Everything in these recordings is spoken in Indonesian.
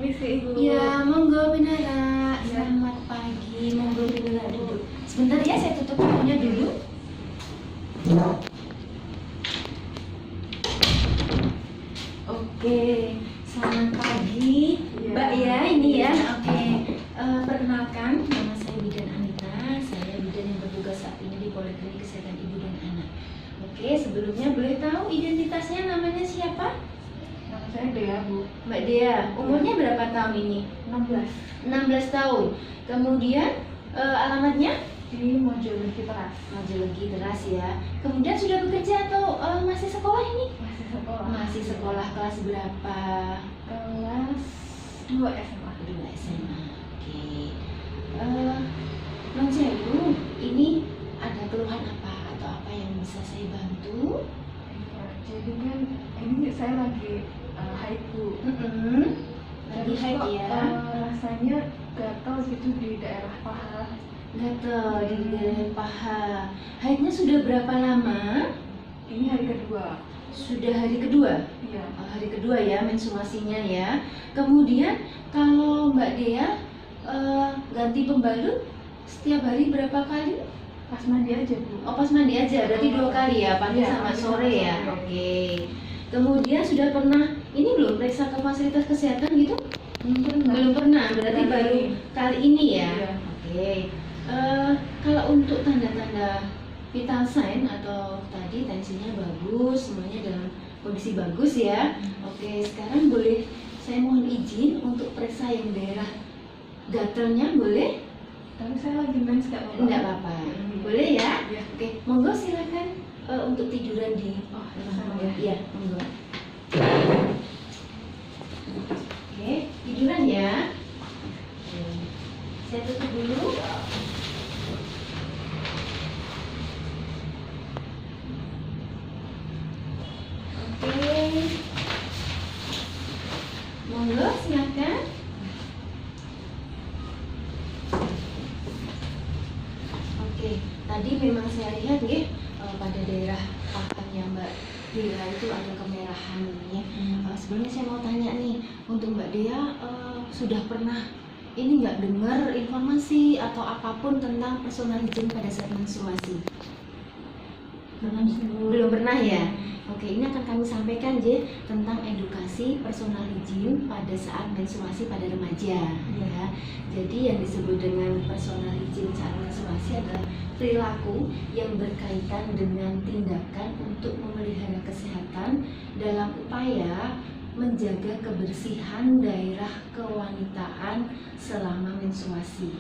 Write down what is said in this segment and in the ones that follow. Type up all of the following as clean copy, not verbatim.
Misi Ibu. Ya, monggo Binara. Selamat pagi. Monggo Binara duduk. Sebentar ya, saya tutup pintunya dulu. Oke, selamat pagi, Mbak ya. Ini ya. Oke, perkenalkan, nama saya Bidan Anita. Saya bidan yang bertugas saat ini di Poliklinik Kesehatan Ibu dan Anak. Oke, sebelumnya boleh tahu identitasnya, namanya siapa? Nama saya Dea, Bu. Mbak Dea, umurnya berapa tahun ini? 16. 16 tahun. Kemudian alamatnya? Di Mojologi Teras. Mojologi Teras ya. Kemudian sudah bekerja atau masih sekolah ini? Masih sekolah. Masih sekolah, kelas berapa? Kelas 2 SMA. 2 SMA. Oke. Non Sewu, ini ada keluhan apa atau apa yang bisa saya bantu? Iya, jadi kan ini saya lagi haid, Bu. Lagi Terus haid kok, ya? rasanya gatal gitu di daerah paha. Gatel di daerah paha. Haidnya sudah berapa lama? Ini hari kedua. Sudah hari kedua? Iya. Hari kedua ya menstruasinya ya. Kemudian kalau Mbak Dea ganti pembalut setiap hari berapa kali? Pas mandi aja, Bu. Oh, pas mandi aja, berarti 2 kali ya, pagi Iya, sama pagi sore sama ya. sore. Oke. Kemudian sudah pernah ini belum periksa ke fasilitas kesehatan gitu? Belum pernah, berarti Kali baru ini. kali ini ya. Iya. Oke. Kalau untuk tanda-tanda vital sign atau tadi tensinya bagus, semuanya dalam kondisi bagus ya. Oke, sekarang boleh saya mohon izin untuk periksa yang daerah gatelnya, boleh? Tapi saya lagi mens, nggak apa-apa. Enggak apa-apa. Boleh ya? Iya. Oke, monggo silakan untuk tiduran di Oh, sama sama ya. Iya, monggo. Oke, tiduran ya. Oke. Saya tutup dulu. Oke. Monggo silakan. Oke, tadi memang saya lihat ya pada daerah pahanya Mbak Dea itu ada kemerahan ya. Sebelumnya saya mau tanya nih, untuk Mbak Dea sudah pernah ini nggak dengar informasi atau apapun tentang personal hygiene pada saat menstruasi? Belum pernah ya? Oke, ini akan kami sampaikan J tentang edukasi personal hygiene pada saat menstruasi pada remaja ya. Jadi yang disebut dengan personal hygiene saat menstruasi adalah perilaku yang berkaitan dengan tindakan untuk memelihara kesehatan dalam upaya menjaga kebersihan daerah kewanitaan selama menstruasi.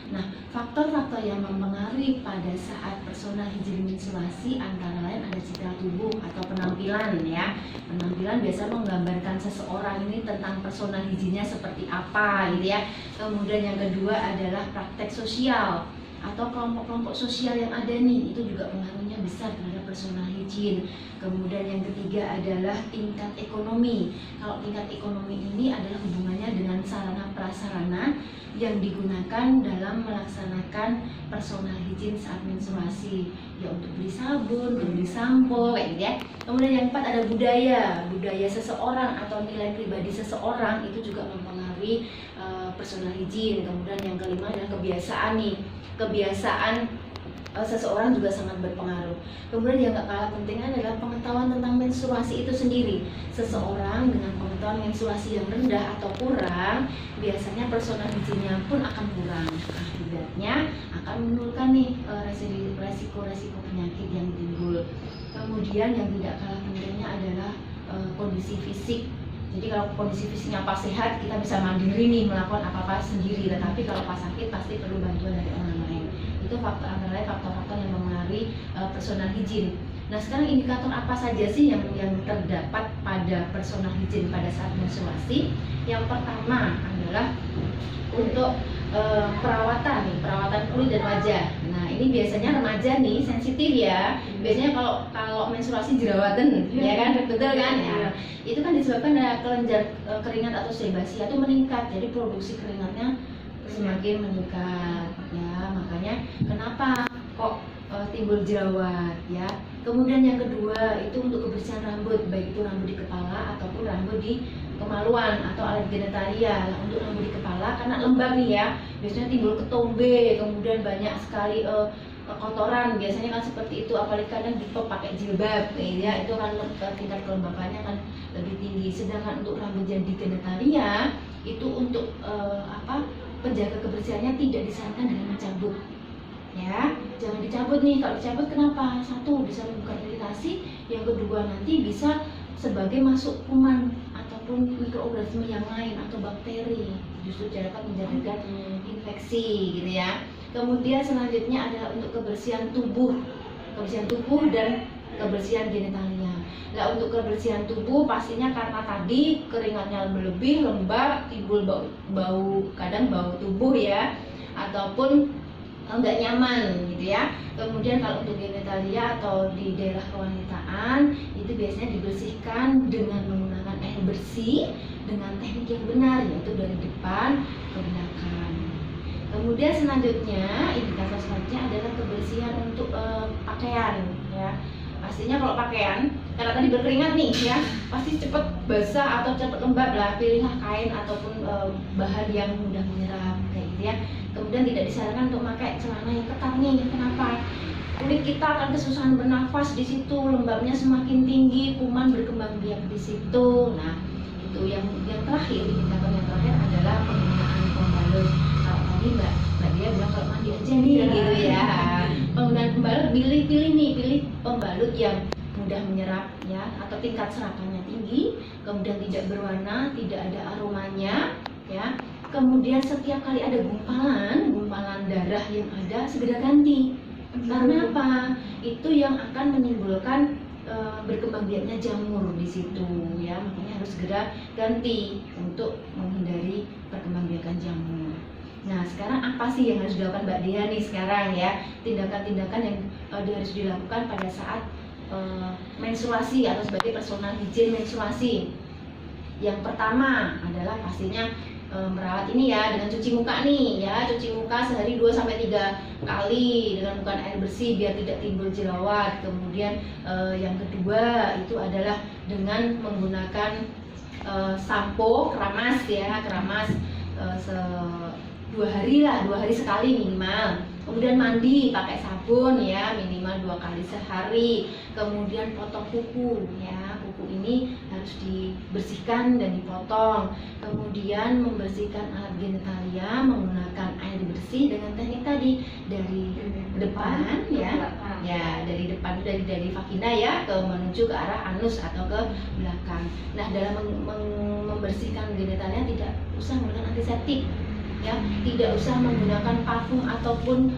Nah, faktor-faktor yang mempengaruhi pada saat personal hygiene menstruasi antara lain ada citra tubuh atau penampilan ya. Penampilan biasa menggambarkan seseorang ini tentang personal hygiene-nya seperti apa gitu ya. Kemudian yang kedua adalah praktek sosial atau kelompok-kelompok sosial yang ada nih, itu juga pengaruhnya besar terhadap personal hygiene. Kemudian yang ketiga adalah tingkat ekonomi. Kalau tingkat ekonomi ini adalah hubungannya dengan sarana prasarana yang digunakan dalam melaksanakan personal hygiene saat menstruasi, ya untuk beli sabun, beli sampo kayak gitu ya. Kemudian yang keempat ada budaya seseorang atau nilai pribadi seseorang itu juga mempengaruhi personal hygiene. Kemudian yang kelima adalah kebiasaan nih, kebiasaan seseorang juga sangat berpengaruh. Kemudian yang gak kalah penting adalah pengetahuan tentang menstruasi itu sendiri. Seseorang dengan pengetahuan menstruasi yang rendah atau kurang, biasanya personal hygiene-nya pun akan kurang. Akibatnya akan menimbulkan nih resiko-resiko penyakit yang timbul. Kemudian yang tidak kalah pentingnya adalah kondisi fisik. Jadi kalau kondisi fisiknya pas sehat, kita bisa mandiri nih melakukan apa-apa sendiri. Tetapi kalau pas sakit pasti perlu bantuan dari orang lain. Itu antara lain faktor-faktor yang mempengaruhi personal hygiene. Nah, sekarang indikator apa saja sih yang terdapat pada personal hygiene pada saat menstruasi? Yang pertama adalah untuk perawatan kulit dan wajah. Nah, ini biasanya remaja nih sensitif ya. Biasanya kalau menstruasi jerawatan, ya kan, betul kan? Ya. Itu kan disebabkan ada kelenjar keringat atau sebasi atau meningkat. Jadi produksi keringatnya semakin meningkat ya. Makanya kenapa kok timbul jerawat ya. Kemudian yang kedua itu untuk kebersihan rambut, baik itu rambut di kepala ataupun rambut di kemaluan atau alat genitalia. Nah, untuk rambut di kepala karena lembab nih ya, biasanya timbul ketombe, kemudian banyak sekali kotoran, biasanya kan seperti itu, apalagi kadang pakai jilbab ya, itu kan tingkat kelembabannya kan lebih tinggi. Sedangkan untuk rambut yang di genitalia itu untuk penjaga kebersihannya tidak disarankan dengan mencabut ya, jangan dicabut nih. Kalau dicabut kenapa? Satu, bisa menimbulkan iritasi, yang kedua nanti bisa sebagai masuk kuman ataupun mikroorganisme yang lain atau bakteri, justru dapat menjadikan infeksi gitu ya. Kemudian selanjutnya adalah untuk kebersihan tubuh dan kebersihan genitalia. Nah, untuk kebersihan tubuh pastinya karena tadi keringatnya berlebih, lembab, timbul bau kadang bau tubuh ya, ataupun enggak nyaman gitu ya. Kemudian kalau untuk genitalia atau di daerah kewanitaan itu biasanya dibersihkan dengan menggunakan air bersih dengan teknik yang benar, yaitu dari depan ke belakang. Kemudian selanjutnya indikator selanjutnya adalah kebersihan untuk pakaian ya. Pastinya kalau pakaian karena tadi berkeringat nih ya, pasti cepat basah atau cepat lembab lah. Pilihlah kain ataupun bahan yang mudah menyerap kayak gitu ya. Kemudian tidak disarankan untuk pakai celana yang ketat nih. Kenapa? Kulit kita akan kesusahan bernafas di situ, lembabnya semakin tinggi, kuman berkembang biak di situ. Nah, itu yang terakhir, indikator yang terakhir adalah penggunaan pembalut. Kalau tadi Mbak Dia bilang kalau mandi aja nih gitu ya. Penggunaan pembalut pilih pembalut yang mudah menyerap ya, atau tingkat serapannya tinggi, kemudian tidak berwarna, tidak ada aromanya ya. Kemudian setiap kali ada gumpalan darah yang ada segera ganti. Karena apa? Itu yang akan menimbulkan berkembang biaknya jamur di situ ya. Makanya harus segera ganti untuk menghindari perkembangbiakan jamur. Nah, sekarang apa sih yang harus dilakukan Mbak Dia nih sekarang ya? Tindakan-tindakan yang harus dilakukan pada saat menstruasi atau sebagai personal hygiene menstruasi. Yang pertama adalah pastinya merawat ini ya dengan cuci muka nih ya, cuci muka sehari 2-3 kali dengan menggunakan air bersih biar tidak timbul jerawat. Kemudian yang kedua itu adalah dengan menggunakan sampo keramas ya, keramas 2 hari sekali minimal. Kemudian mandi pakai sabun ya minimal 2 kali sehari. Kemudian potong kuku ya, kuku ini harus dibersihkan dan dipotong. Kemudian membersihkan alat genitalia menggunakan air bersih dengan teknik tadi dari depan ya, dari depan dari vagina ya ke menuju ke arah anus atau ke belakang. Nah, dalam membersihkan genitalia tidak usah menggunakan antiseptik. Ya, tidak usah menggunakan parfum ataupun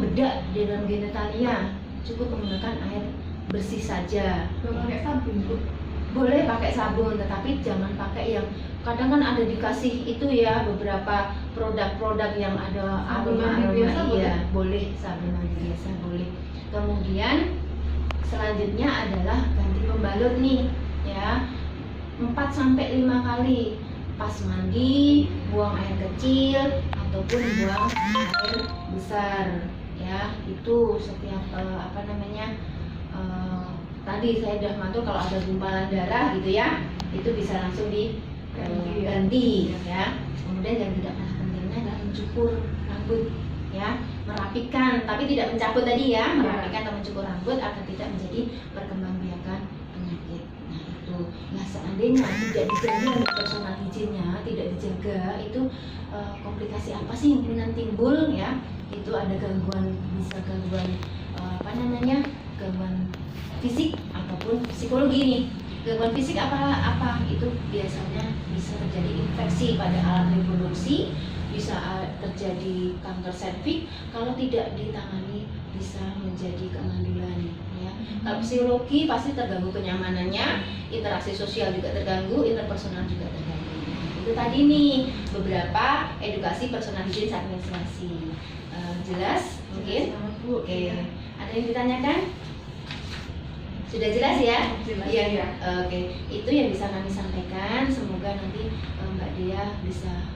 bedak di dalam genitalia, cukup menggunakan air bersih saja. Pakai sabun Bu? Boleh pakai sabun, tetapi jangan pakai yang kadang kan ada dikasih itu ya, beberapa produk-produk yang ada aroma ya, boleh sabun mandi biasa boleh. Kemudian selanjutnya adalah ganti pembalut nih ya, 4-5 kali. Pas mandi, buang air kecil ataupun buang air besar ya. Itu setiap tadi saya sudah mantul kalau ada gumpalan darah gitu ya, itu bisa langsung diganti ya. Kemudian yang tidak kalah pentingnya adalah mencukur rambut ya, merapikan tapi tidak mencabut tadi ya, merapikan atau mencukur rambut agar tidak menjadi perkembangbiakan penyakit. Nah, seandainya tidak dijaga personal hygiene-nya, tidak dijaga, itu komplikasi apa sih yang kemudian timbul ya? Itu ada gangguan, bisa gangguan gangguan fisik ataupun psikologi nih. Gangguan fisik apa? Itu biasanya bisa terjadi infeksi pada alat reproduksi, bisa terjadi kanker serviks, kalau tidak ditangani bisa menjadi kemandulan ya. Kalau psikologi pasti terganggu kenyamanannya, interaksi sosial juga terganggu, interpersonal juga terganggu. Itu tadi nih beberapa edukasi personal hygiene saat menstruasi. Jelas? Mungkin? Oke. Ada yang ditanyakan? Sudah jelas ya? Jelas. Iya. Oke. Itu yang bisa kami sampaikan. Semoga nanti Mbak Dia bisa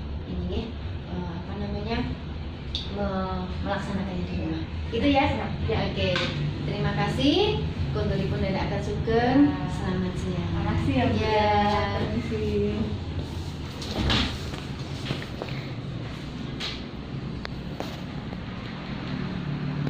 melaksanakannya di rumah. Itu ya? Ya. Oke. Terima kasih. Kunturipun Dada Akan Sugeng. Selamat siang. Makasih ya Bu. Ya.